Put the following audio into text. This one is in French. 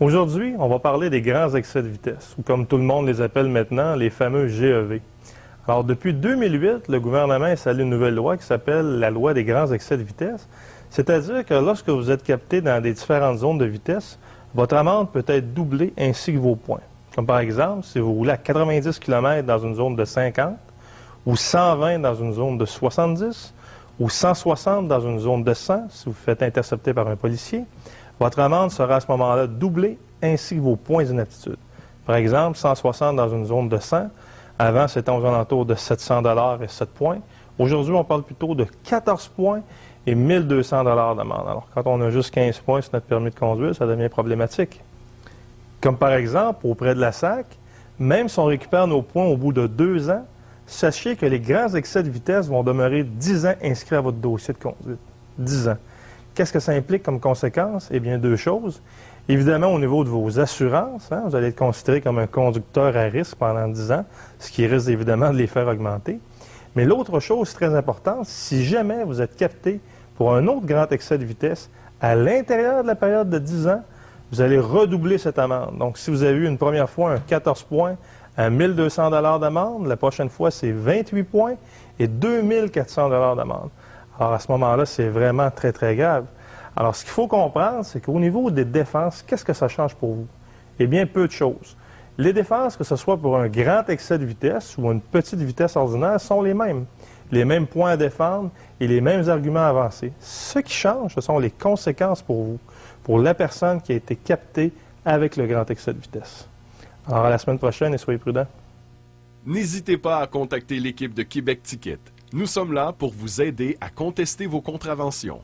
Aujourd'hui, on va parler des grands excès de vitesse, ou comme tout le monde les appelle maintenant, les fameux GEV. Alors, depuis 2008, le gouvernement a installé une nouvelle loi qui s'appelle la loi des grands excès de vitesse. C'est-à-dire que lorsque vous êtes capté dans des différentes zones de vitesse, votre amende peut être doublée ainsi que vos points. Comme par exemple, si vous roulez à 90 km dans une zone de 50, ou 120 dans une zone de 70, ou 160 dans une zone de 100, si vous vous faites intercepter par un policier, votre amende sera à ce moment-là doublée ainsi que vos points d'inaptitude. Par exemple, 160 dans une zone de 100, avant c'était aux alentours de 700 $ et 7 points. Aujourd'hui, on parle plutôt de 14 points et 1200 $ d'amende. Alors, quand on a juste 15 points sur notre permis de conduire, ça devient problématique. Comme par exemple, auprès de la SAC, même si on récupère nos points au bout de 2 ans, sachez que les grands excès de vitesse vont demeurer 10 ans inscrits à votre dossier de conduite. 10 ans. Qu'est-ce que ça implique comme conséquence? Eh bien, 2 choses. Évidemment, au niveau de vos assurances, vous allez être considéré comme un conducteur à risque pendant 10 ans, ce qui risque évidemment de les faire augmenter. Mais l'autre chose très importante, si jamais vous êtes capté pour un autre grand excès de vitesse, à l'intérieur de la période de 10 ans, vous allez redoubler cette amende. Donc, si vous avez eu une première fois un 14 points à 1200 $ d'amende, la prochaine fois, c'est 28 points et 2400 $ d'amende. Alors, à ce moment-là, c'est vraiment très, très grave. Alors, ce qu'il faut comprendre, c'est qu'au niveau des défenses, qu'est-ce que ça change pour vous? Eh bien, peu de choses. Les défenses, que ce soit pour un grand excès de vitesse ou une petite vitesse ordinaire, sont les mêmes. Les mêmes points à défendre et les mêmes arguments avancés. Ce qui change, ce sont les conséquences pour vous, pour la personne qui a été captée avec le grand excès de vitesse. Alors, à la semaine prochaine et soyez prudents. N'hésitez pas à contacter l'équipe de Québec Ticket. Nous sommes là pour vous aider à contester vos contraventions.